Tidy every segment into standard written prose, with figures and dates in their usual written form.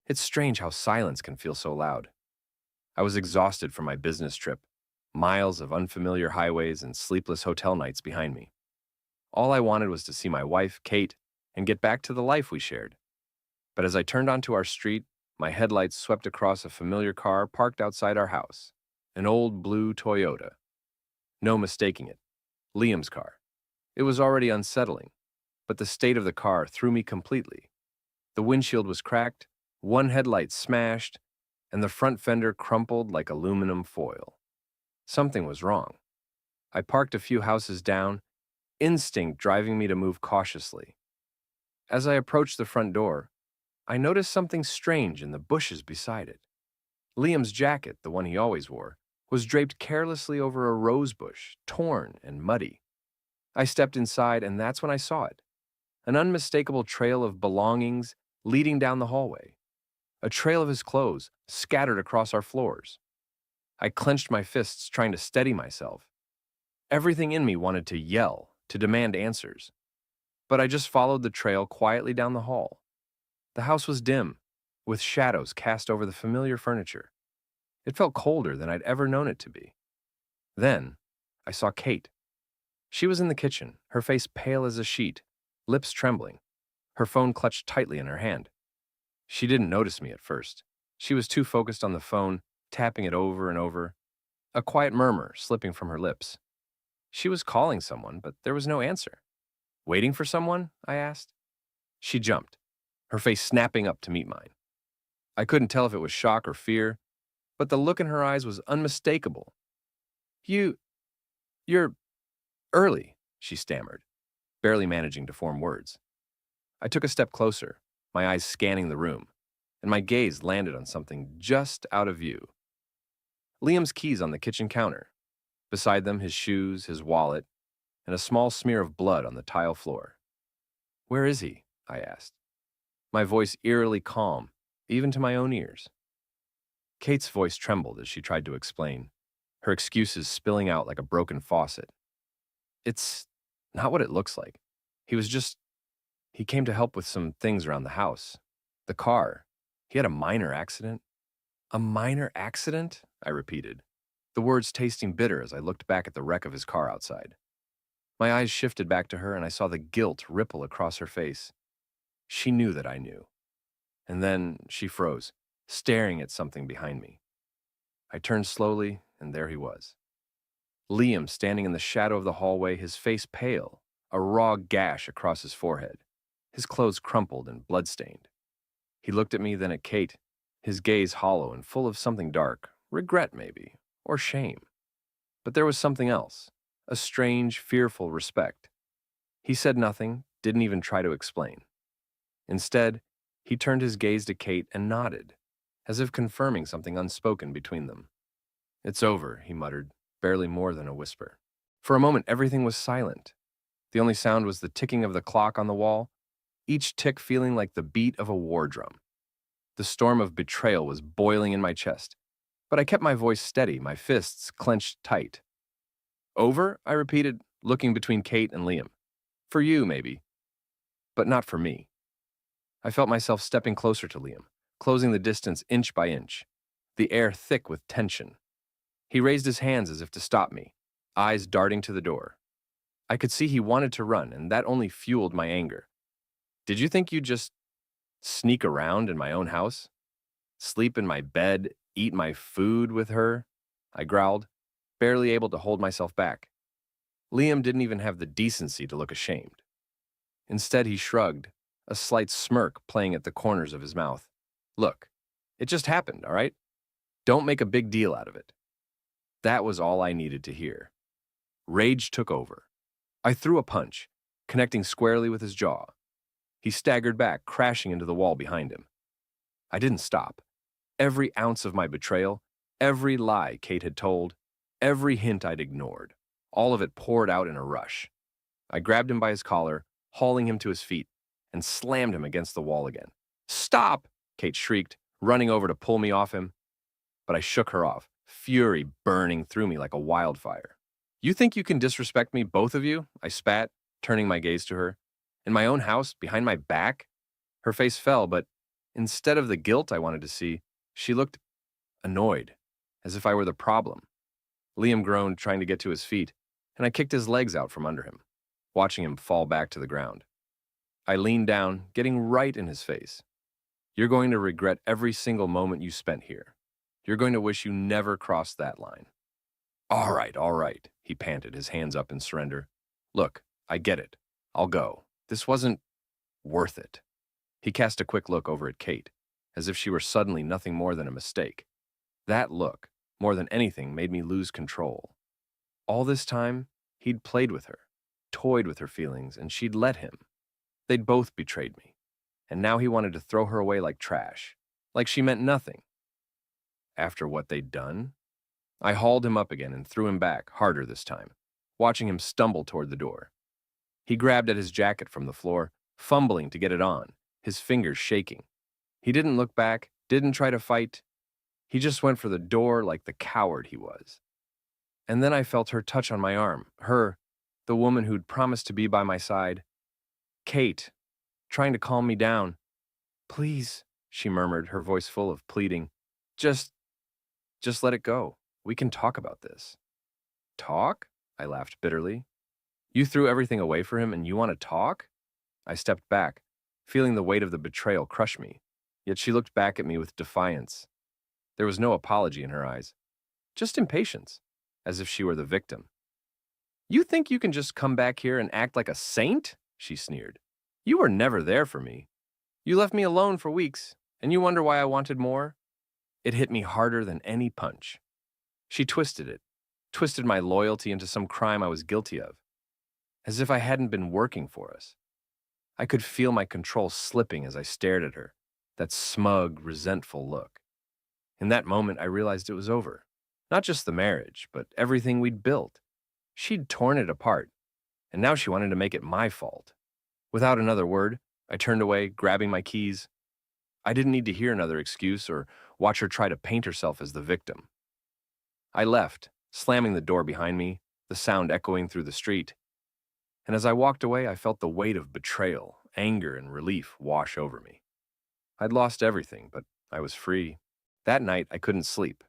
It's strange how silence can feel so loud. I was exhausted from my business trip, miles of unfamiliar highways and sleepless hotel nights behind me. All I wanted was to see my wife, Kate, and get back to the life we shared. But as I turned onto our street, my headlights swept across a familiar car parked outside our house. An old blue Toyota. No mistaking it. Liam's car. It was already unsettling, but the state of the car threw me completely. The windshield was cracked, one headlight smashed, and the front fender crumpled like aluminum foil. Something was wrong. I parked a few houses down, instinct driving me to move cautiously. As I approached the front door, I noticed something strange in the bushes beside it. Liam's jacket, the one he always wore, was draped carelessly over a rose bush, torn and muddy. I stepped inside, and that's when I saw it. An unmistakable trail of belongings leading down the hallway. A trail of his clothes scattered across our floors. I clenched my fists, trying to steady myself. Everything in me wanted to yell, to demand answers. But I just followed the trail quietly down the hall. The house was dim, with shadows cast over the familiar furniture. It felt colder than I'd ever known it to be. Then, I saw Kate. She was in the kitchen, her face pale as a sheet, lips trembling, her phone clutched tightly in her hand. She didn't notice me at first. She was too focused on the phone, tapping it over and over, a quiet murmur slipping from her lips. She was calling someone, but there was no answer. Waiting for someone? I asked. She jumped, her face snapping up to meet mine. I couldn't tell if it was shock or fear, but the look in her eyes was unmistakable. You, you're early, she stammered, barely managing to form words. I took a step closer, my eyes scanning the room, and my gaze landed on something just out of view. Liam's keys on the kitchen counter. Beside them, his shoes, his wallet, and a small smear of blood on the tile floor. Where is he? I asked, my voice eerily calm, even to my own ears. Kate's voice trembled as she tried to explain, her excuses spilling out like a broken faucet. It's not what it looks like. He came to help with some things around the house. The car. He had a minor accident. A minor accident? I repeated, the words tasting bitter as I looked back at the wreck of his car outside. My eyes shifted back to her, and I saw the guilt ripple across her face. She knew that I knew. And then she froze, staring at something behind me. I turned slowly, and there he was. Liam standing in the shadow of the hallway, his face pale, a raw gash across his forehead, his clothes crumpled and bloodstained. He looked at me, then at Kate, his gaze hollow and full of something dark, regret maybe, or shame. But there was something else, a strange, fearful respect. He said nothing, didn't even try to explain. Instead, he turned his gaze to Kate and nodded, as if confirming something unspoken between them. It's over, he muttered, barely more than a whisper. For a moment, everything was silent. The only sound was the ticking of the clock on the wall, each tick feeling like the beat of a war drum. The storm of betrayal was boiling in my chest, but I kept my voice steady, my fists clenched tight. Over? I repeated, looking between Kate and Liam. For you, maybe, but not for me. I felt myself stepping closer to Liam, closing the distance inch by inch, the air thick with tension. He raised his hands as if to stop me, eyes darting to the door. I could see he wanted to run, and that only fueled my anger. Did you think you'd just sneak around in my own house? Sleep in my bed, eat my food with her? I growled, barely able to hold myself back. Liam didn't even have the decency to look ashamed. Instead, he shrugged, a slight smirk playing at the corners of his mouth. Look, it just happened, all right? Don't make a big deal out of it. That was all I needed to hear. Rage took over. I threw a punch, connecting squarely with his jaw. He staggered back, crashing into the wall behind him. I didn't stop. Every ounce of my betrayal, every lie Kate had told, every hint I'd ignored, all of it poured out in a rush. I grabbed him by his collar, hauling him to his feet, and slammed him against the wall again. Stop! Kate shrieked, running over to pull me off him. But I shook her off, fury burning through me like a wildfire. You think you can disrespect me, both of you? I spat, turning my gaze to her. In my own house, behind my back? Her face fell, but Instead of the guilt I wanted to see, she looked annoyed, as if I were the problem. Liam groaned, trying to get to his feet, and I kicked his legs out from under him, watching him fall back to the ground. I leaned down, getting right in his face. You're going to regret every single moment you spent here. You're going to wish you never crossed that line. All right, he panted, his hands up in surrender. Look, I get it. I'll go. This wasn't worth it. He cast a quick look over at Kate, as if she were suddenly nothing more than a mistake. That look, more than anything, made me lose control. All this time, he'd played with her, toyed with her feelings, and she'd let him. They'd both betrayed me, and now he wanted to throw her away like trash, like she meant nothing. After what they'd done, I hauled him up again and threw him back, harder this time, watching him stumble toward the door. He grabbed at his jacket from the floor, fumbling to get it on, his fingers shaking. He didn't look back, didn't try to fight. He just went for the door like the coward he was. And then I felt her touch on my arm, her, the woman who'd promised to be by my side. Kate, trying to calm me down. Please, she murmured, her voice full of pleading. Just let it go. We can talk about this. Talk? I laughed bitterly. You threw everything away for him and you want to talk? I stepped back, feeling the weight of the betrayal crush me, yet she looked back at me with defiance. There was no apology in her eyes, just impatience, as if she were the victim. You think you can just come back here and act like a saint? She sneered. You were never there for me. You left me alone for weeks, and you wonder why I wanted more? It hit me harder than any punch. She twisted it, twisted my loyalty into some crime I was guilty of, as if I hadn't been working for us. I could feel my control slipping as I stared at her, that smug, resentful look. In that moment, I realized it was over. Not just the marriage, but everything we'd built. She'd torn it apart, and now she wanted to make it my fault. Without another word, I turned away, grabbing my keys. I didn't need to hear another excuse or watch her try to paint herself as the victim. I left, slamming the door behind me, the sound echoing through the street. And as I walked away, I felt the weight of betrayal, anger, and relief wash over me. I'd lost everything, but I was free. That night, I couldn't sleep.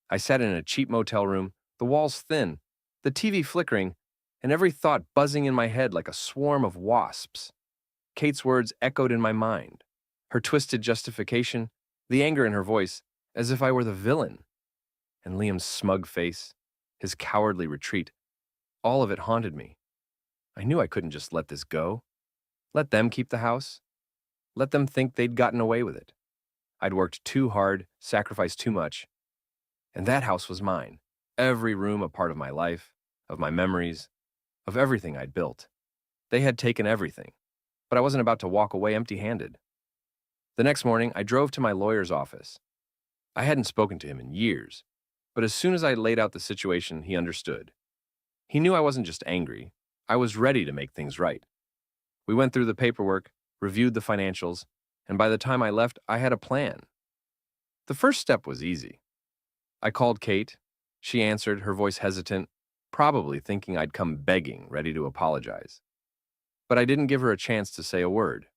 I sat in a cheap motel room, the walls thin, the TV flickering, and every thought buzzing in my head like a swarm of wasps. Kate's words echoed in my mind, her twisted justification, the anger in her voice, as if I were the villain. And Liam's smug face, his cowardly retreat, all of it haunted me. I knew I couldn't just let this go. Let them keep the house. Let them think they'd gotten away with it. I'd worked too hard, sacrificed too much. And that house was mine. Every room a part of my life, of my memories, of everything I'd built. They had taken everything, but I wasn't about to walk away empty-handed. The next morning, I drove to my lawyer's office. I hadn't spoken to him in years, but as soon as I laid out the situation, he understood. He knew I wasn't just angry. I was ready to make things right. We went through the paperwork, reviewed the financials, and by the time I left, I had a plan. The first step was easy. I called Kate. She answered, her voice hesitant, probably thinking I'd come begging, ready to apologize. But I didn't give her a chance to say a word.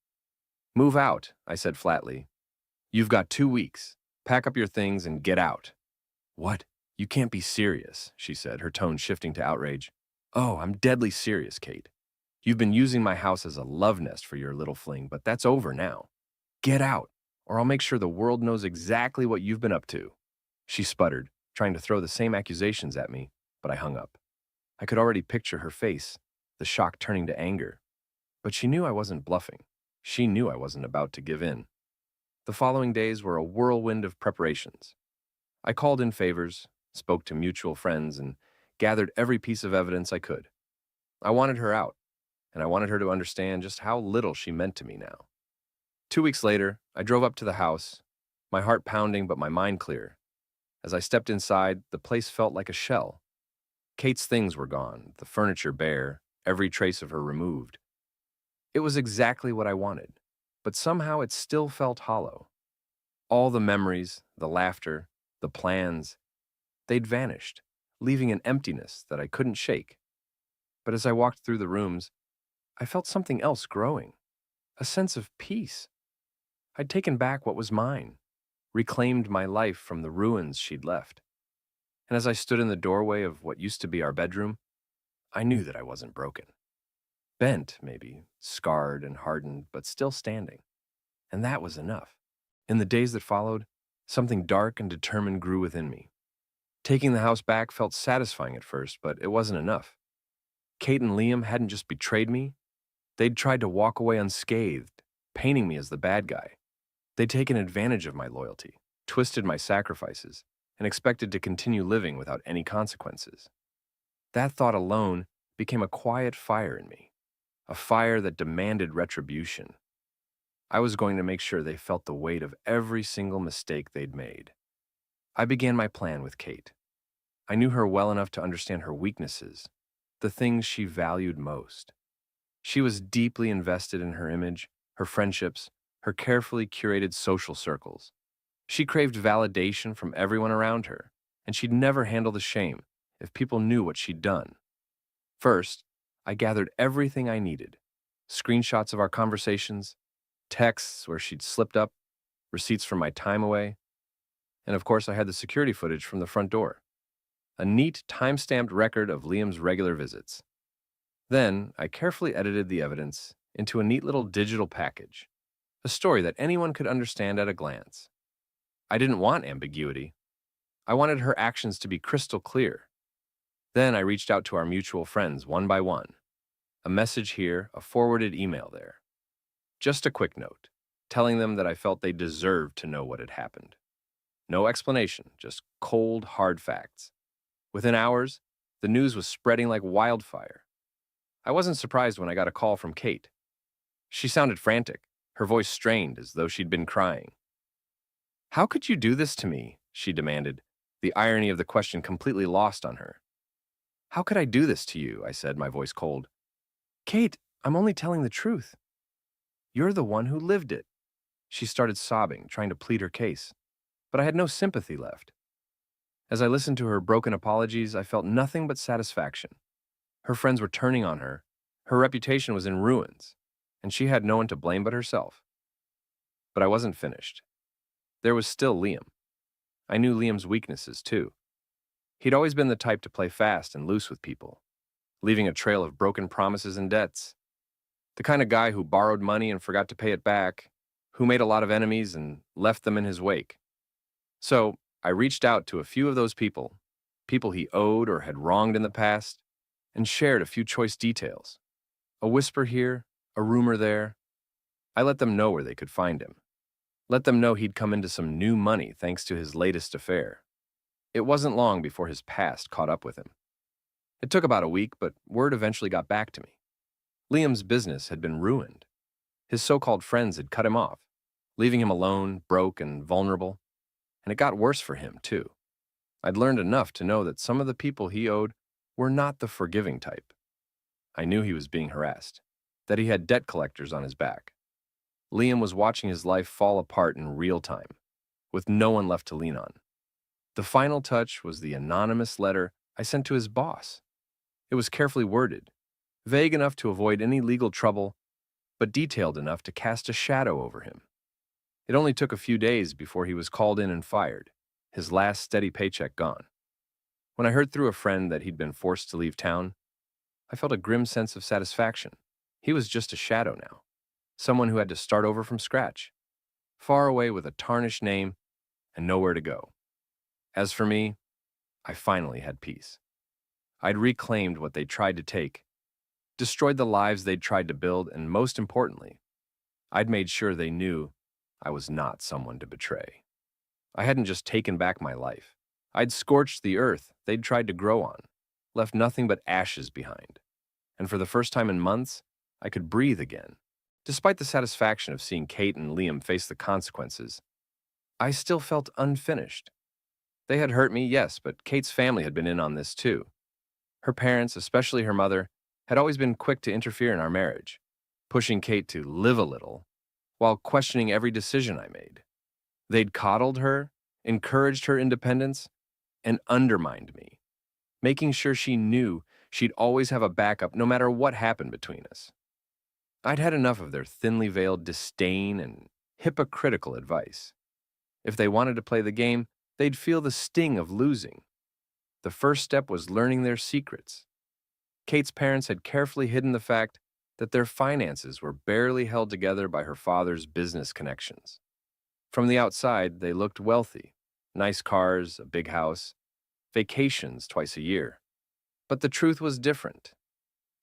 Move out, I said flatly. You've got 2 weeks. Pack up your things and get out. What? You can't be serious, she said, her tone shifting to outrage. Oh, I'm deadly serious, Kate. You've been using my house as a love nest for your little fling, but that's over now. Get out, or I'll make sure the world knows exactly what you've been up to. She sputtered, trying to throw the same accusations at me, but I hung up. I could already picture her face, the shock turning to anger. But she knew I wasn't bluffing. She knew I wasn't about to give in. The following days were a whirlwind of preparations. I called in favors, spoke to mutual friends, and gathered every piece of evidence I could. I wanted her out, and I wanted her to understand just how little she meant to me now. 2 weeks later, I drove up to the house, my heart pounding but my mind clear. As I stepped inside, the place felt like a shell. Kate's things were gone, the furniture bare, every trace of her removed. It was exactly what I wanted, but somehow it still felt hollow. All the memories, the laughter, the plans, they'd vanished, leaving an emptiness that I couldn't shake. But as I walked through the rooms, I felt something else growing, a sense of peace. I'd taken back what was mine, reclaimed my life from the ruins she'd left. And as I stood in the doorway of what used to be our bedroom, I knew that I wasn't broken. Bent, maybe, scarred and hardened, but still standing. And that was enough. In the days that followed, something dark and determined grew within me. Taking the house back felt satisfying at first, but it wasn't enough. Kate and Liam hadn't just betrayed me, they'd tried to walk away unscathed, painting me as the bad guy. They'd taken advantage of my loyalty, twisted my sacrifices, and expected to continue living without any consequences. That thought alone became a quiet fire in me, a fire that demanded retribution. I was going to make sure they felt the weight of every single mistake they'd made. I began my plan with Kate. I knew her well enough to understand her weaknesses, the things she valued most. She was deeply invested in her image, her friendships, her carefully curated social circles. She craved validation from everyone around her, and she'd never handle the shame if people knew what she'd done. First, I gathered everything I needed: screenshots of our conversations, texts where she'd slipped up, receipts from my time away, and of course I had the security footage from the front door. A neat, time-stamped record of Liam's regular visits. Then, I carefully edited the evidence into a neat little digital package, a story that anyone could understand at a glance. I didn't want ambiguity. I wanted her actions to be crystal clear. Then I reached out to our mutual friends one by one. A message here, a forwarded email there. Just a quick note, telling them that I felt they deserved to know what had happened. No explanation, just cold, hard facts. Within hours, the news was spreading like wildfire. I wasn't surprised when I got a call from Kate. She sounded frantic, her voice strained as though she'd been crying. "How could you do this to me?" she demanded, the irony of the question completely lost on her. "How could I do this to you?" I said, my voice cold. "Kate, I'm only telling the truth. You're the one who lived it." She started sobbing, trying to plead her case, but I had no sympathy left. As I listened to her broken apologies, I felt nothing but satisfaction. Her friends were turning on her, her reputation was in ruins, and she had no one to blame but herself. But I wasn't finished. There was still Liam. I knew Liam's weaknesses, too. He'd always been the type to play fast and loose with people, leaving a trail of broken promises and debts. The kind of guy who borrowed money and forgot to pay it back, who made a lot of enemies and left them in his wake. So, I reached out to a few of those people he owed or had wronged in the past, and shared a few choice details. A whisper here, a rumor there. I let them know where they could find him. Let them know he'd come into some new money thanks to his latest affair. It wasn't long before his past caught up with him. It took about a week, but word eventually got back to me. Liam's business had been ruined. His so-called friends had cut him off, leaving him alone, broke, and vulnerable. And it got worse for him, too. I'd learned enough to know that some of the people he owed were not the forgiving type. I knew he was being harassed, that he had debt collectors on his back. Liam was watching his life fall apart in real time, with no one left to lean on. The final touch was the anonymous letter I sent to his boss. It was carefully worded, vague enough to avoid any legal trouble, but detailed enough to cast a shadow over him. It only took a few days before he was called in and fired, his last steady paycheck gone. When I heard through a friend that he'd been forced to leave town, I felt a grim sense of satisfaction. He was just a shadow now, someone who had to start over from scratch, far away with a tarnished name and nowhere to go. As for me, I finally had peace. I'd reclaimed what they tried to take, destroyed the lives they'd tried to build, and most importantly, I'd made sure they knew I was not someone to betray. I hadn't just taken back my life. I'd scorched the earth they'd tried to grow on, left nothing but ashes behind. And for the first time in months, I could breathe again. Despite the satisfaction of seeing Kate and Liam face the consequences, I still felt unfinished. They had hurt me, yes, but Kate's family had been in on this too. Her parents, especially her mother, had always been quick to interfere in our marriage, pushing Kate to live a little, while questioning every decision I made. They'd coddled her, encouraged her independence, and undermined me, making sure she knew she'd always have a backup no matter what happened between us. I'd had enough of their thinly veiled disdain and hypocritical advice. If they wanted to play the game, they'd feel the sting of losing. The first step was learning their secrets. Kate's parents had carefully hidden the fact that their finances were barely held together by her father's business connections. From the outside, they looked wealthy: nice cars, a big house, vacations twice a year. But the truth was different.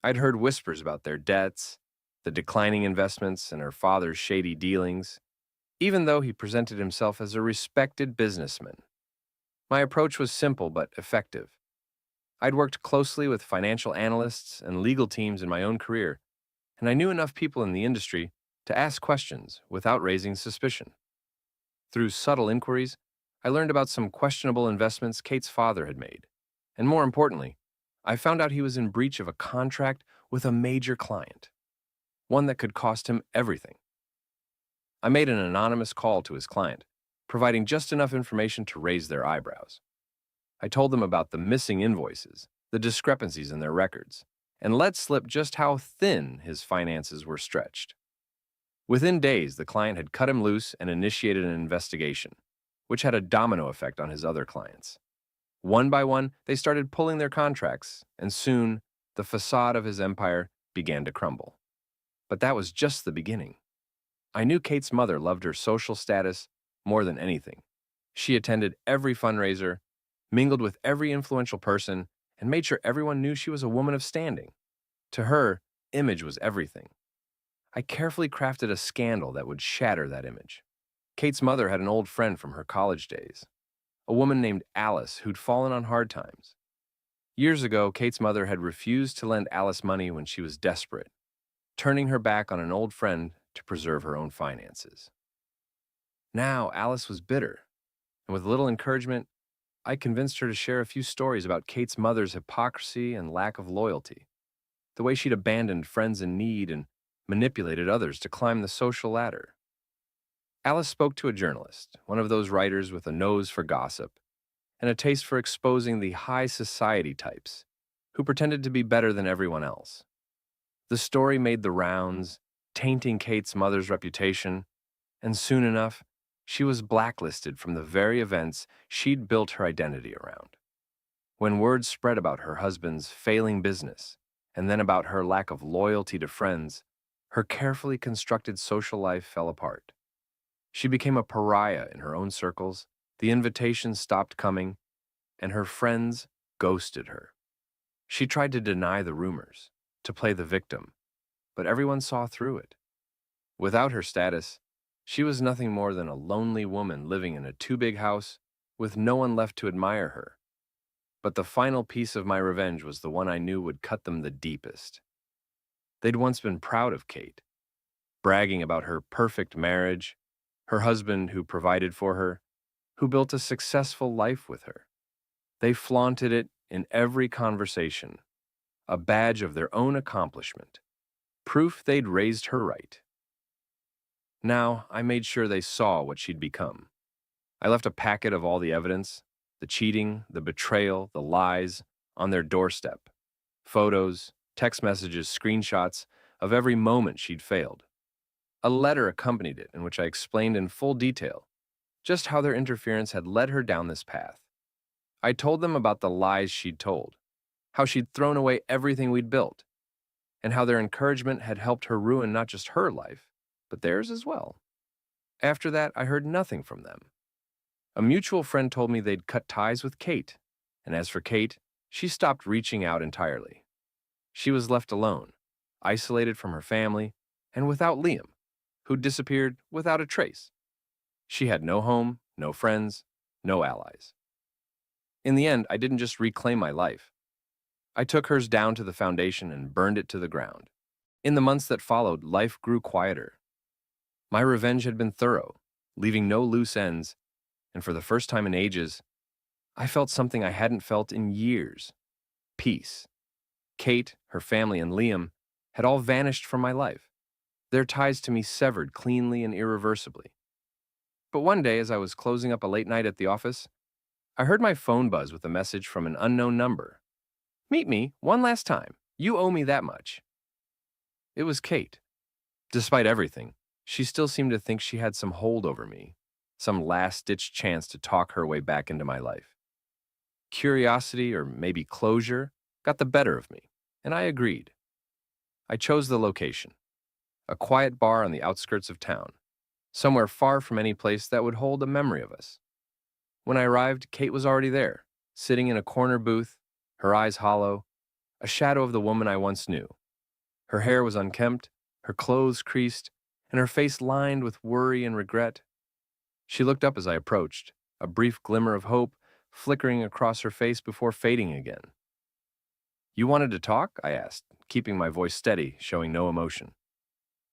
I'd heard whispers about their debts, the declining investments, and her father's shady dealings, even though he presented himself as a respected businessman. My approach was simple but effective. I'd worked closely with financial analysts and legal teams in my own career, and I knew enough people in the industry to ask questions without raising suspicion. Through subtle inquiries, I learned about some questionable investments Kate's father had made. And more importantly, I found out he was in breach of a contract with a major client, one that could cost him everything. I made an anonymous call to his client, providing just enough information to raise their eyebrows. I told them about the missing invoices, the discrepancies in their records, and let slip just how thin his finances were stretched. Within days, the client had cut him loose and initiated an investigation, which had a domino effect on his other clients. One by one, they started pulling their contracts, and soon, the facade of his empire began to crumble. But that was just the beginning. I knew Kate's mother loved her social status more than anything. She attended every fundraiser, mingled with every influential person, and made sure everyone knew she was a woman of standing. To her, image was everything. I carefully crafted a scandal that would shatter that image. Kate's mother had an old friend from her college days, a woman named Alice who'd fallen on hard times. Years ago, Kate's mother had refused to lend Alice money when she was desperate, turning her back on an old friend to preserve her own finances. Now, Alice was bitter, and with little encouragement, I convinced her to share a few stories about Kate's mother's hypocrisy and lack of loyalty, the way she'd abandoned friends in need and manipulated others to climb the social ladder. Alice spoke to a journalist, one of those writers with a nose for gossip and a taste for exposing the high society types who pretended to be better than everyone else. The story made the rounds, tainting Kate's mother's reputation, and soon enough, she was blacklisted from the very events she'd built her identity around. When word spread about her husband's failing business, and then about her lack of loyalty to friends, her carefully constructed social life fell apart. She became a pariah in her own circles, the invitations stopped coming, and her friends ghosted her. She tried to deny the rumors, to play the victim, but everyone saw through it. Without her status, she was nothing more than a lonely woman living in a too-big house with no one left to admire her. But the final piece of my revenge was the one I knew would cut them the deepest. They'd once been proud of Kate, bragging about her perfect marriage, her husband who provided for her, who built a successful life with her. They flaunted it in every conversation, a badge of their own accomplishment, proof they'd raised her right. Now, I made sure they saw what she'd become. I left a packet of all the evidence, the cheating, the betrayal, the lies, on their doorstep. Photos, text messages, screenshots of every moment she'd failed. A letter accompanied it in which I explained in full detail just how their interference had led her down this path. I told them about the lies she'd told, how she'd thrown away everything we'd built, and how their encouragement had helped her ruin not just her life, but theirs as well. After that, I heard nothing from them. A mutual friend told me they'd cut ties with Kate, and as for Kate, she stopped reaching out entirely. She was left alone, isolated from her family, and without Liam, who disappeared without a trace. She had no home, no friends, no allies. In the end, I didn't just reclaim my life. I took hers down to the foundation and burned it to the ground. In the months that followed, life grew quieter. My revenge had been thorough, leaving no loose ends, and for the first time in ages, I felt something I hadn't felt in years: peace. Kate, her family, and Liam had all vanished from my life, their ties to me severed cleanly and irreversibly. But one day, as I was closing up a late night at the office, I heard my phone buzz with a message from an unknown number. "Meet me one last time. You owe me that much." It was Kate. Despite everything, She still seemed to think she had some hold over me, some last-ditch chance to talk her way back into my life. Curiosity, or maybe closure, got the better of me, and I agreed. I chose the location, a quiet bar on the outskirts of town, somewhere far from any place that would hold a memory of us. When I arrived, Kate was already there, sitting in a corner booth, her eyes hollow, a shadow of the woman I once knew. Her hair was unkempt, her clothes creased, and her face lined with worry and regret. She looked up as I approached, a brief glimmer of hope flickering across her face before fading again. "You wanted to talk?" I asked, keeping my voice steady, showing no emotion.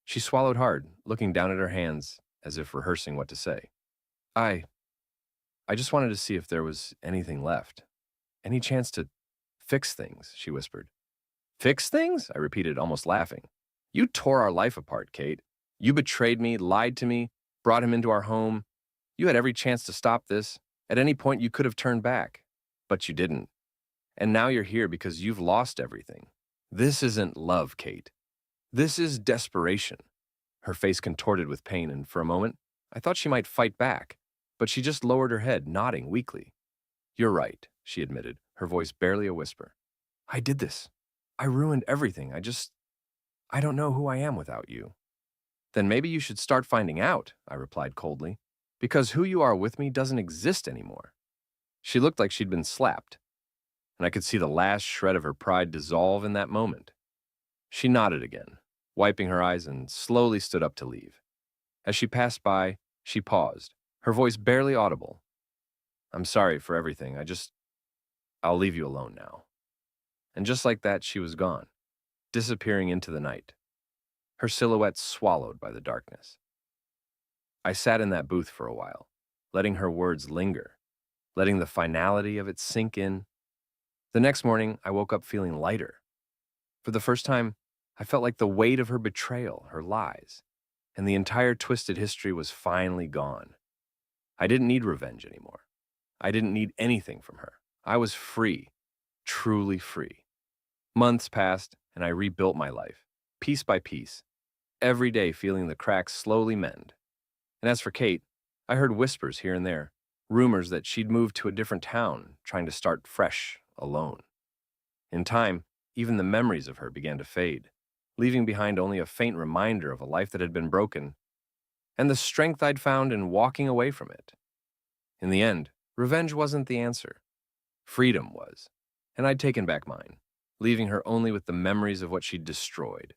She swallowed hard, looking down at her hands as if rehearsing what to say. I I just wanted to see if there was anything left. Any chance to fix things," she whispered. "Fix things?" I repeated, almost laughing. "You tore our life apart, Kate. You betrayed me, lied to me, brought him into our home. You had every chance to stop this. At any point, you could have turned back. But you didn't. And now you're here because you've lost everything. This isn't love, Kate. This is desperation." Her face contorted with pain, and for a moment, I thought she might fight back, but she just lowered her head, nodding weakly. "You're right," she admitted, her voice barely a whisper. "I did this. I ruined everything. I don't know who I am without you." "Then maybe you should start finding out," I replied coldly, "because who you are with me doesn't exist anymore." She looked like she'd been slapped, and I could see the last shred of her pride dissolve in that moment. She nodded again, wiping her eyes, and slowly stood up to leave. As she passed by, she paused, her voice barely audible. "I'm sorry for everything. I'll leave you alone now." And just like that, she was gone, disappearing into the night, her silhouette swallowed by the darkness. I sat in that booth for a while, letting her words linger, letting the finality of it sink in. The next morning, I woke up feeling lighter. For the first time, I felt like the weight of her betrayal, her lies, and the entire twisted history was finally gone. I didn't need revenge anymore. I didn't need anything from her. I was free, truly free. Months passed, and I rebuilt my life, piece by piece, every day feeling the cracks slowly mend. And as for Kate, I heard whispers here and there, rumors that she'd moved to a different town, trying to start fresh, alone. In time, even the memories of her began to fade, leaving behind only a faint reminder of a life that had been broken, and the strength I'd found in walking away from it. In the end, revenge wasn't the answer. Freedom was, and I'd taken back mine, leaving her only with the memories of what she'd destroyed.